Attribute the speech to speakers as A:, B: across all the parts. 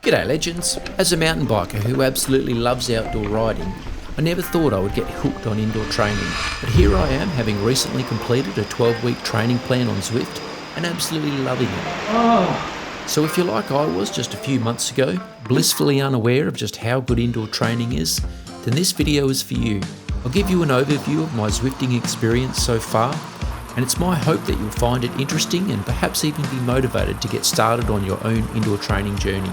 A: G'day legends. As a mountain biker who absolutely loves outdoor riding, I never thought I would get hooked on indoor training. But here I am, having recently completed a 12-week training plan on Zwift and absolutely loving it. So if you're like I was just a few months ago, blissfully unaware of just how good indoor training is, then this video is for you. I'll give you an overview of my Zwifting experience so far, and it's my hope that you'll find it interesting and perhaps even be motivated to get started on your own indoor training journey.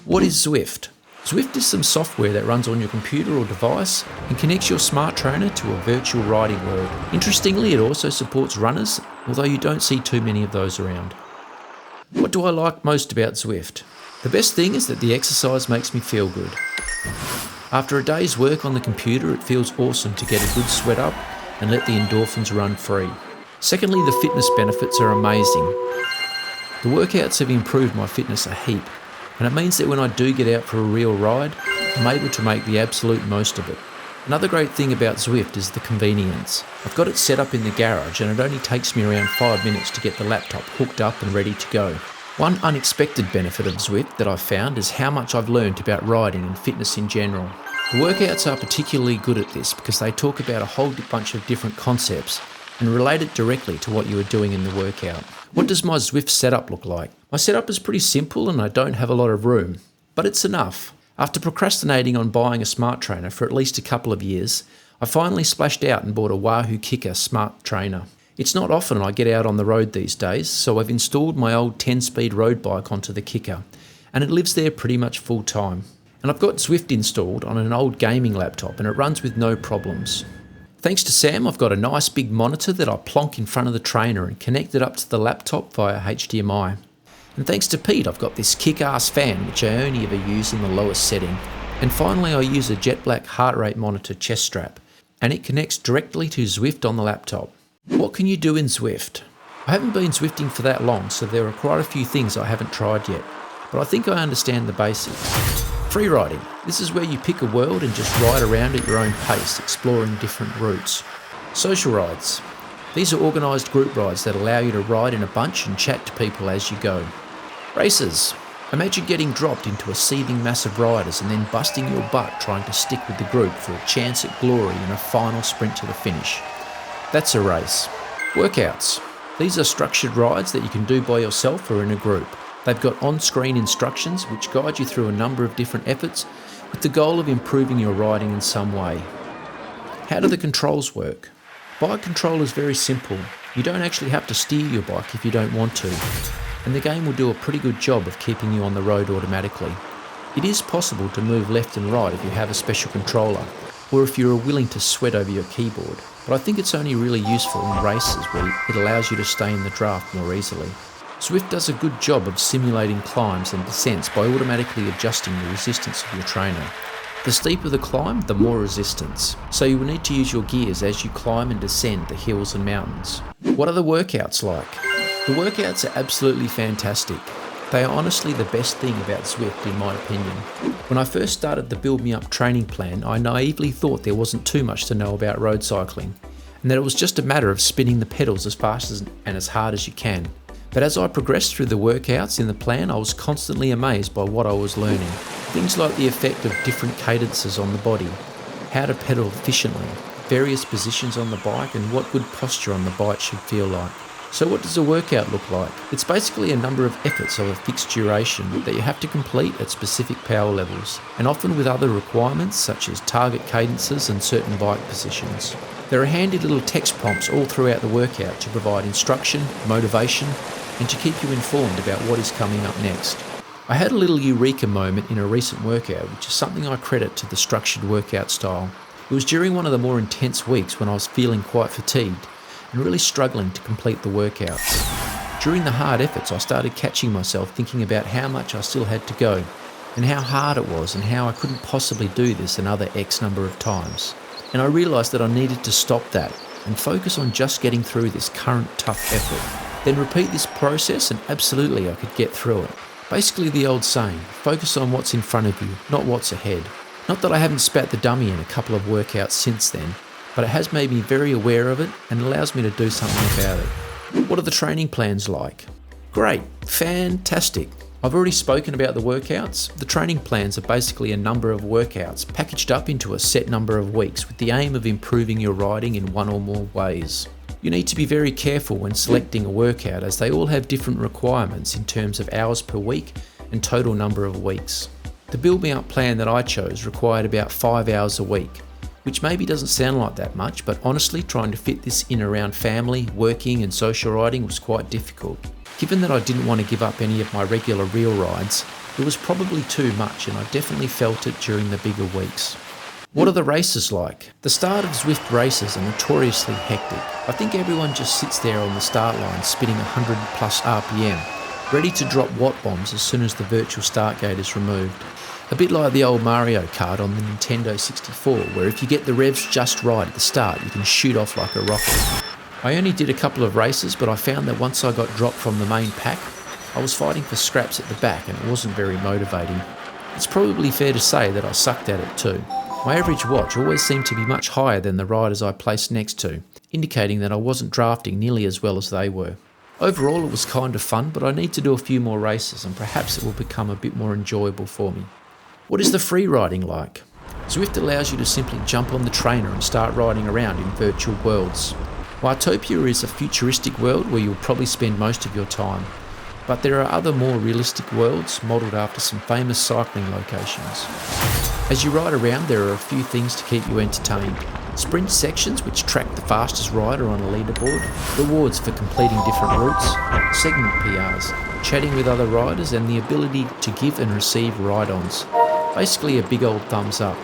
A: What is Zwift? Zwift is some software that runs on your computer or device and connects your smart trainer to a virtual riding world. Interestingly, it also supports runners, although you don't see too many of those around. What do I like most about Zwift? The best thing is that the exercise makes me feel good. After a day's work on the computer, it feels awesome to get a good sweat up and let the endorphins run free. Secondly, the fitness benefits are amazing. The workouts have improved my fitness a heap, and it means that when I do get out for a real ride, I'm able to make the absolute most of it. Another great thing about Zwift is the convenience. I've got it set up in the garage and it only takes me around 5 minutes to get the laptop hooked up and ready to go. One unexpected benefit of Zwift that I've found is how much I've learned about riding and fitness in general. The workouts are particularly good at this because they talk about a whole bunch of different concepts and relate it directly to what you are doing in the workout. What does my Zwift setup look like? My setup is pretty simple and I don't have a lot of room, but it's enough. After procrastinating on buying a smart trainer for at least a couple of years, I finally splashed out and bought a Wahoo Kicker smart trainer. It's not often I get out on the road these days, so I've installed my old 10-speed road bike onto the Kicker, and it lives there pretty much full time. And I've got Zwift installed on an old gaming laptop and it runs with no problems. Thanks to Sam, I've got a nice big monitor that I plonk in front of the trainer and connect it up to the laptop via HDMI. And thanks to Pete, I've got this kick-ass fan which I only ever use in the lowest setting. And finally I use a jet black heart rate monitor chest strap, and it connects directly to Zwift on the laptop. What can you do in Zwift? I haven't been Zwifting for that long, so there are quite a few things I haven't tried yet, but I think I understand the basics. Free riding. This is where you pick a world and just ride around at your own pace, exploring different routes. Social rides. These are organised group rides that allow you to ride in a bunch and chat to people as you go. Races. Imagine getting dropped into a seething mass of riders and then busting your butt trying to stick with the group for a chance at glory in a final sprint to the finish. That's a race. Workouts. These are structured rides that you can do by yourself or in a group. They've got on-screen instructions which guide you through a number of different efforts with the goal of improving your riding in some way. How do the controls work? Bike control is very simple. You don't actually have to steer your bike if you don't want to, and the game will do a pretty good job of keeping you on the road automatically. It is possible to move left and right if you have a special controller, or if you are willing to sweat over your keyboard, but I think it's only really useful in races where it allows you to stay in the draft more easily. Zwift does a good job of simulating climbs and descents by automatically adjusting the resistance of your trainer. The steeper the climb, the more resistance, so you will need to use your gears as you climb and descend the hills and mountains. What are the workouts like? The workouts are absolutely fantastic. They are honestly the best thing about Zwift in my opinion. When I first started the Build Me Up training plan, I naively thought there wasn't too much to know about road cycling, and that it was just a matter of spinning the pedals as fast and as hard as you can. But as I progressed through the workouts in the plan, I was constantly amazed by what I was learning. Things like the effect of different cadences on the body, how to pedal efficiently, various positions on the bike, and what good posture on the bike should feel like. So what does a workout look like? It's basically a number of efforts of a fixed duration that you have to complete at specific power levels, and often with other requirements such as target cadences and certain bike positions. There are handy little text prompts all throughout the workout to provide instruction, motivation, and to keep you informed about what is coming up next. I had a little eureka moment in a recent workout, which is something I credit to the structured workout style. It was during one of the more intense weeks when I was feeling quite fatigued and really struggling to complete the workouts. During the hard efforts, I started catching myself thinking about how much I still had to go and how hard it was and how I couldn't possibly do this another X number of times. And I realised that I needed to stop that and focus on just getting through this current tough effort. Then repeat this process and absolutely I could get through it. Basically the old saying, focus on what's in front of you, not what's ahead. Not that I haven't spat the dummy in a couple of workouts since then, but it has made me very aware of it and allows me to do something about it. What are the training plans like? Great, fantastic. I've already spoken about the workouts. The training plans are basically a number of workouts packaged up into a set number of weeks with the aim of improving your riding in one or more ways. You need to be very careful when selecting a workout as they all have different requirements in terms of hours per week and total number of weeks. The Build Me Up plan that I chose required about 5 hours a week, which maybe doesn't sound like that much, but honestly trying to fit this in around family, working and social riding was quite difficult. Given that I didn't want to give up any of my regular real rides, it was probably too much and I definitely felt it during the bigger weeks. What are the races like? The start of Zwift races are notoriously hectic. I think everyone just sits there on the start line spinning 100 plus RPM, ready to drop watt bombs as soon as the virtual start gate is removed. A bit like the old Mario Kart on the Nintendo 64, where if you get the revs just right at the start, you can shoot off like a rocket. I only did a couple of races, but I found that once I got dropped from the main pack, I was fighting for scraps at the back and it wasn't very motivating. It's probably fair to say that I sucked at it too. My average watch always seemed to be much higher than the riders I placed next to, indicating that I wasn't drafting nearly as well as they were. Overall it was kind of fun, but I need to do a few more races and perhaps it will become a bit more enjoyable for me. What is the free riding like? Zwift allows you to simply jump on the trainer and start riding around in virtual worlds. Wytopia is a futuristic world where you'll probably spend most of your time, but there are other more realistic worlds modelled after some famous cycling locations. As you ride around, there are a few things to keep you entertained. Sprint sections which track the fastest rider on a leaderboard, rewards for completing different routes, segment PRs, chatting with other riders and the ability to give and receive ride-ons. Basically a big old thumbs up.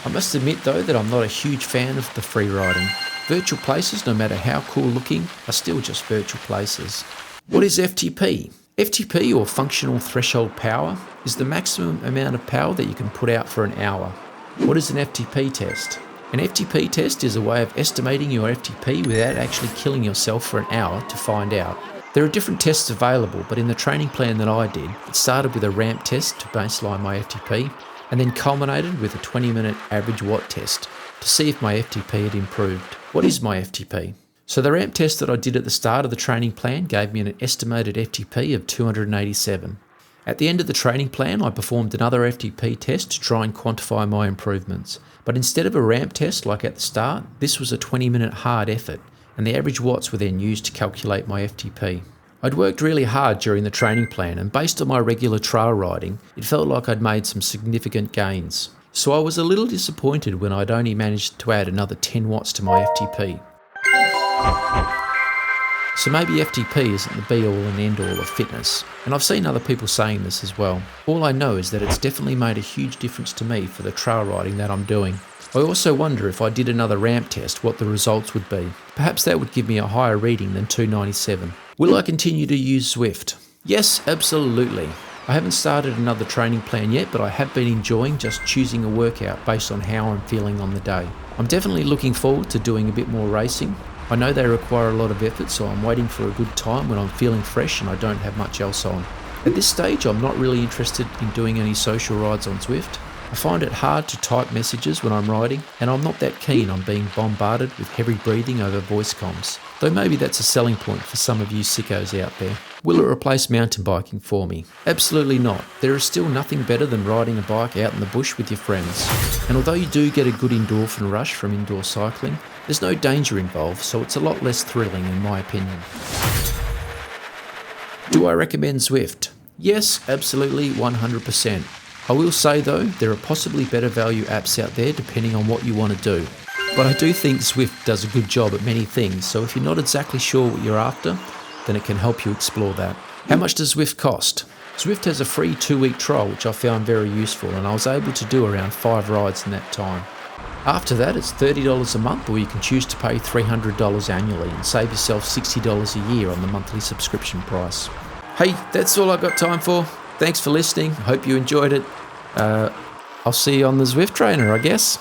A: I must admit though that I'm not a huge fan of the free riding. Virtual places, no matter how cool looking, are still just virtual places. What is FTP? FTP, or functional threshold power, is the maximum amount of power that you can put out for an hour. What is an FTP test? An FTP test is a way of estimating your FTP without actually killing yourself for an hour to find out. There are different tests available, but in the training plan that I did, it started with a ramp test to baseline my FTP, and then culminated with a 20-minute average watt test to see if my FTP had improved. What is my FTP? So the ramp test that I did at the start of the training plan gave me an estimated FTP of 287. At the end of the training plan, I performed another FTP test to try and quantify my improvements. But instead of a ramp test like at the start, this was a 20-minute hard effort, and the average watts were then used to calculate my FTP. I'd worked really hard during the training plan, and based on my regular trail riding, it felt like I'd made some significant gains. So I was a little disappointed when I'd only managed to add another 10 watts to my FTP. So maybe FTP isn't the be all and end all of fitness, and I've seen other people saying this as well. All I know is that it's definitely made a huge difference to me for the trail riding that I'm doing. I also wonder if I did another ramp test what the results would be. Perhaps that would give me a higher reading than 297. Will I continue to use Zwift? Yes, absolutely. I haven't started another training plan yet, but I have been enjoying just choosing a workout based on how I'm feeling on the day. I'm definitely looking forward to doing a bit more racing. I know they require a lot of effort, so I'm waiting for a good time when I'm feeling fresh and I don't have much else on. At this stage, I'm not really interested in doing any social rides on Zwift. I find it hard to type messages when I'm riding, and I'm not that keen on being bombarded with heavy breathing over voice comms, though maybe that's a selling point for some of you sickos out there. Will it replace mountain biking for me? Absolutely not. There is still nothing better than riding a bike out in the bush with your friends. And although you do get a good endorphin rush from indoor cycling, there's no danger involved, so it's a lot less thrilling in my opinion. Do I recommend Zwift? Yes, absolutely, 100%. I will say though, there are possibly better value apps out there depending on what you want to do. But I do think Zwift does a good job at many things, so if you're not exactly sure what you're after, then it can help you explore that. How much does Zwift cost? Zwift has a free 2-week trial which I found very useful, and I was able to do around 5 rides in that time. After that, it's $30 a month, or you can choose to pay $300 annually and save yourself $60 a year on the monthly subscription price. Hey, that's all I've got time for. Thanks for listening. Hope you enjoyed it. I'll see you on the Zwift trainer, I guess.